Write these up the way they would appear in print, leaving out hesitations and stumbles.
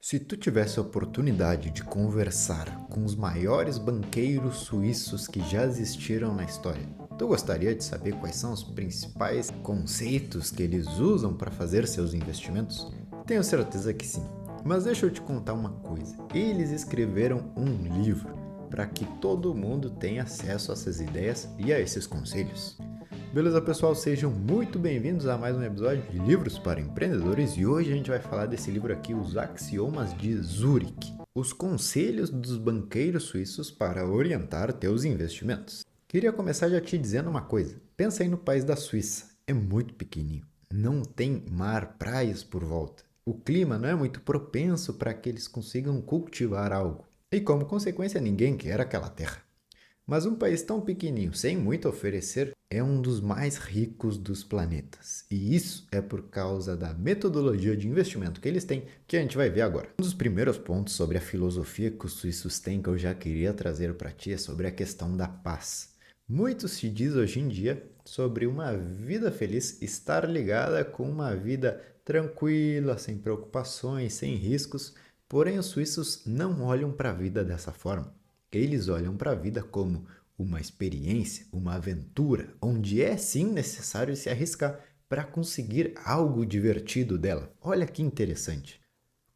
Se tu tivesse a oportunidade de conversar com os maiores banqueiros suíços que já existiram na história, tu gostaria de saber quais são os principais conceitos que eles usam para fazer seus investimentos? Tenho certeza que sim. Mas deixa eu te contar uma coisa. Eles escreveram um livro para que todo mundo tenha acesso a essas ideias e a esses conselhos. Beleza, pessoal? Sejam muito bem-vindos a mais um episódio de Livros para Empreendedores e hoje a gente vai falar desse livro aqui, Os Axiomas de Zurich, os conselhos dos banqueiros suíços para orientar teus investimentos. Queria começar já te dizendo uma coisa. Pensa aí no país da Suíça. É muito pequenininho. Não tem mar, praias por volta. O clima não é muito propenso para que eles consigam cultivar algo. E como consequência, ninguém quer aquela terra. Mas um país tão pequenininho, sem muito a oferecer, é um dos mais ricos dos planetas. E isso é por causa da metodologia de investimento que eles têm, que a gente vai ver agora. Um dos primeiros pontos sobre a filosofia que os suíços têm que eu já queria trazer para ti é sobre a questão da paz. Muito se diz hoje em dia sobre uma vida feliz estar ligada com uma vida tranquila, sem preocupações, sem riscos, porém os suíços não olham para a vida dessa forma. Eles olham para a vida como uma experiência, uma aventura, onde é sim necessário se arriscar para conseguir algo divertido dela. Olha que interessante.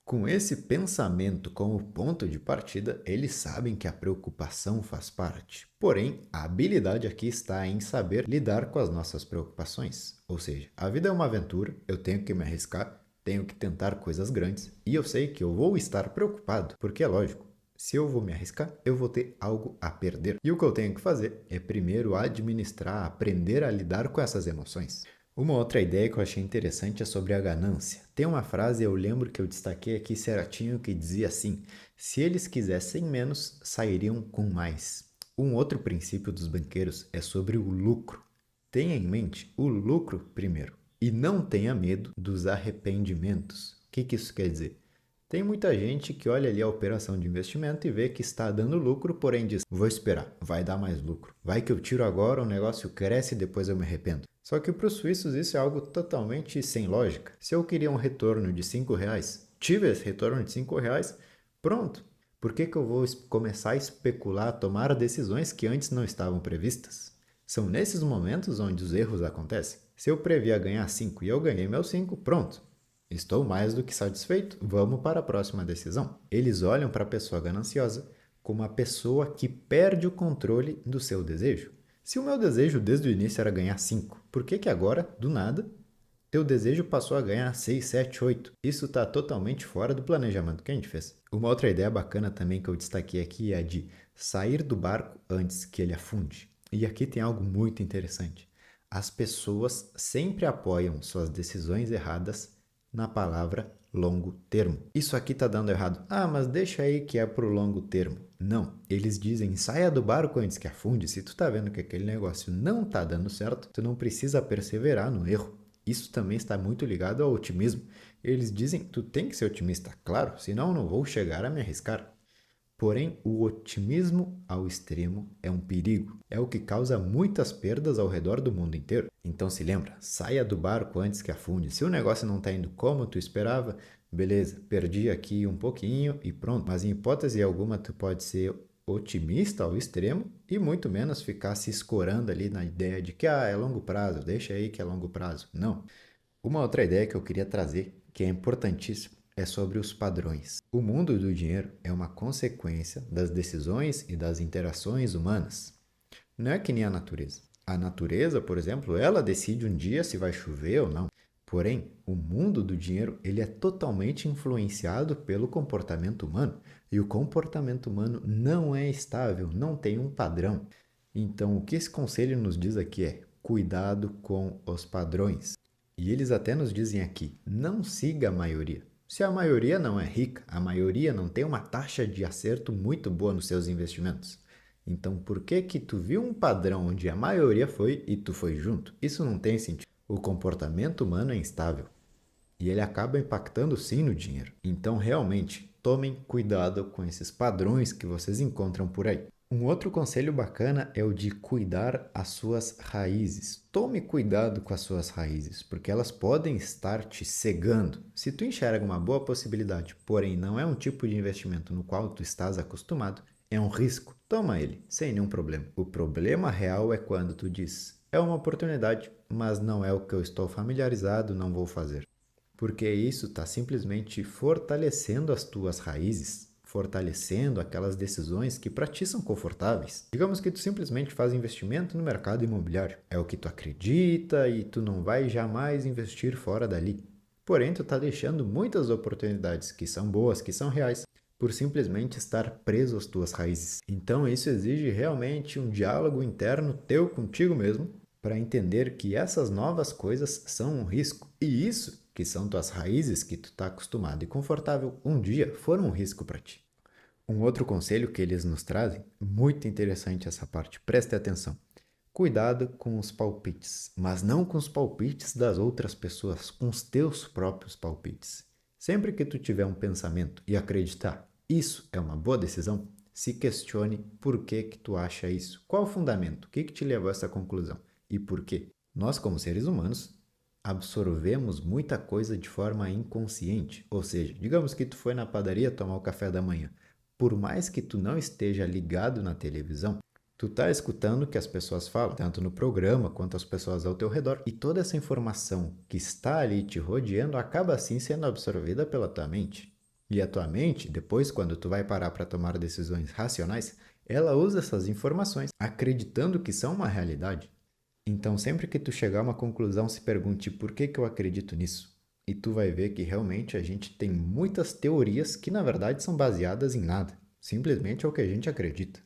Com esse pensamento como ponto de partida, eles sabem que a preocupação faz parte. Porém, a habilidade aqui está em saber lidar com as nossas preocupações. Ou seja, a vida é uma aventura, eu tenho que me arriscar, tenho que tentar coisas grandes e eu sei que eu vou estar preocupado, porque é lógico. Se eu vou me arriscar, eu vou ter algo a perder. E o que eu tenho que fazer é primeiro administrar, aprender a lidar com essas emoções. Uma outra ideia que eu achei interessante é sobre a ganância. Tem uma frase, eu lembro que eu destaquei aqui certinho, que dizia assim: se eles quisessem menos, sairiam com mais. Um outro princípio dos banqueiros é sobre o lucro. Tenha em mente o lucro primeiro e não tenha medo dos arrependimentos. O que isso quer dizer? Tem muita gente que olha ali a operação de investimento e vê que está dando lucro, porém diz, vou esperar, vai dar mais lucro. Vai que eu tiro agora, o negócio cresce e depois eu me arrependo. Só que para os suíços isso é algo totalmente sem lógica. Se eu queria um retorno de R$ 5, tive esse retorno de R$ 5, pronto. Por que eu vou começar a especular, tomar decisões que antes não estavam previstas? São nesses momentos onde os erros acontecem. Se eu previa ganhar 5 e eu ganhei meus 5, pronto. Estou mais do que satisfeito, vamos para a próxima decisão. Eles olham para a pessoa gananciosa como a pessoa que perde o controle do seu desejo. Se o meu desejo desde o início era ganhar 5, por que agora, do nada, teu desejo passou a ganhar 6, 7, 8? Isso está totalmente fora do planejamento que a gente fez. Uma outra ideia bacana também que eu destaquei aqui é a de sair do barco antes que ele afunde. E aqui tem algo muito interessante. As pessoas sempre apoiam suas decisões erradas na palavra longo termo. Isso aqui tá dando errado. Ah, mas deixa aí que é pro longo termo. Não, eles dizem saia do barco antes que afunde. Se tu tá vendo que aquele negócio não tá dando certo, tu não precisa perseverar no erro. Isso também está muito ligado ao otimismo. Eles dizem, tu tem que ser otimista, claro, senão eu não vou chegar a me arriscar. Porém, o otimismo ao extremo é um perigo. É o que causa muitas perdas ao redor do mundo inteiro. Então se lembra, saia do barco antes que afunde. Se o negócio não está indo como tu esperava, beleza, perdi aqui um pouquinho e pronto. Mas em hipótese alguma tu pode ser otimista ao extremo e muito menos ficar se escorando ali na ideia de que é longo prazo, deixa aí que é longo prazo. Não. Uma outra ideia que eu queria trazer, que é importantíssima, é sobre os padrões. O mundo do dinheiro é uma consequência das decisões e das interações humanas. Não é que nem a natureza. A natureza, por exemplo, ela decide um dia se vai chover ou não. Porém, o mundo do dinheiro ele é totalmente influenciado pelo comportamento humano. E o comportamento humano não é estável, não tem um padrão. Então, o que esse conselho nos diz aqui é cuidado com os padrões. E eles até nos dizem aqui, não siga a maioria. Se a maioria não é rica, a maioria não tem uma taxa de acerto muito boa nos seus investimentos. Então, por que tu viu um padrão onde a maioria foi e tu foi junto? Isso não tem sentido. O comportamento humano é instável e ele acaba impactando sim no dinheiro. Então, realmente, tomem cuidado com esses padrões que vocês encontram por aí. Um outro conselho bacana é o de cuidar as suas raízes. Tome cuidado com as suas raízes, porque elas podem estar te cegando. Se tu enxerga uma boa possibilidade, porém não é um tipo de investimento no qual tu estás acostumado, é um risco. Toma ele, sem nenhum problema. O problema real é quando tu diz, é uma oportunidade, mas não é o que eu estou familiarizado, não vou fazer. Porque isso está simplesmente fortalecendo as tuas raízes, fortalecendo aquelas decisões que para ti são confortáveis. Digamos que tu simplesmente faz investimento no mercado imobiliário. É o que tu acredita e tu não vai jamais investir fora dali. Porém, tu está deixando muitas oportunidades que são boas, que são reais, por simplesmente estar preso às tuas raízes. Então, isso exige realmente um diálogo interno teu contigo mesmo, para entender que essas novas coisas são um risco. E isso, que são tuas raízes que tu está acostumado e confortável, um dia foram um risco para ti. Um outro conselho que eles nos trazem, muito interessante essa parte, preste atenção. Cuidado com os palpites, mas não com os palpites das outras pessoas, com os teus próprios palpites. Sempre que tu tiver um pensamento e acreditar, isso é uma boa decisão, se questione por que que tu acha isso. Qual o fundamento? O que que te levou a essa conclusão? E por quê? Nós, como seres humanos, absorvemos muita coisa de forma inconsciente. Ou seja, digamos que tu foi na padaria tomar o café da manhã. Por mais que tu não esteja ligado na televisão, tu tá escutando o que as pessoas falam, tanto no programa quanto as pessoas ao teu redor. E toda essa informação que está ali te rodeando acaba assim sendo absorvida pela tua mente. E a tua mente, depois, quando tu vai parar para tomar decisões racionais, ela usa essas informações acreditando que são uma realidade. Então, sempre que tu chegar a uma conclusão, se pergunte por que que eu acredito nisso. E tu vai ver que realmente a gente tem muitas teorias que na verdade são baseadas em nada. Simplesmente é o que a gente acredita.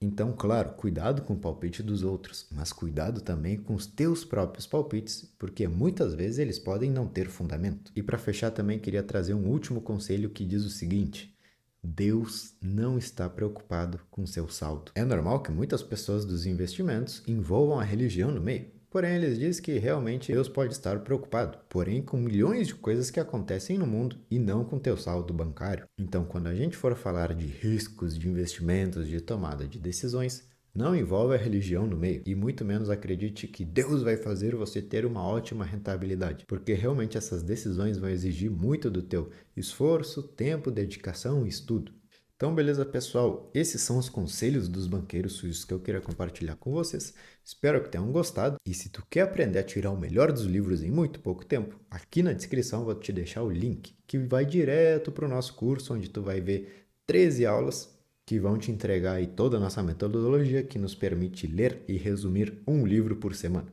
Então, claro, cuidado com o palpite dos outros, mas cuidado também com os teus próprios palpites, porque muitas vezes eles podem não ter fundamento. E para fechar também queria trazer um último conselho que diz o seguinte: Deus não está preocupado com seu saldo. É normal que muitas pessoas dos investimentos envolvam a religião no meio. Porém, eles dizem que realmente Deus pode estar preocupado, porém com milhões de coisas que acontecem no mundo e não com teu saldo bancário. Então, quando a gente for falar de riscos de investimentos, de tomada de decisões, não envolve a religião no meio e muito menos acredite que Deus vai fazer você ter uma ótima rentabilidade, porque realmente essas decisões vão exigir muito do teu esforço, tempo, dedicação e estudo. Então, beleza, pessoal? Esses são os conselhos dos banqueiros suíços que eu queria compartilhar com vocês. Espero que tenham gostado. E se tu quer aprender a tirar o melhor dos livros em muito pouco tempo, aqui na descrição eu vou te deixar o link que vai direto para o nosso curso, onde tu vai ver 13 aulas que vão te entregar aí toda a nossa metodologia que nos permite ler e resumir um livro por semana.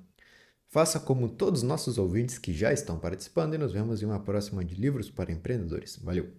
Faça como todos os nossos ouvintes que já estão participando e nos vemos em uma próxima de Livros para Empreendedores. Valeu!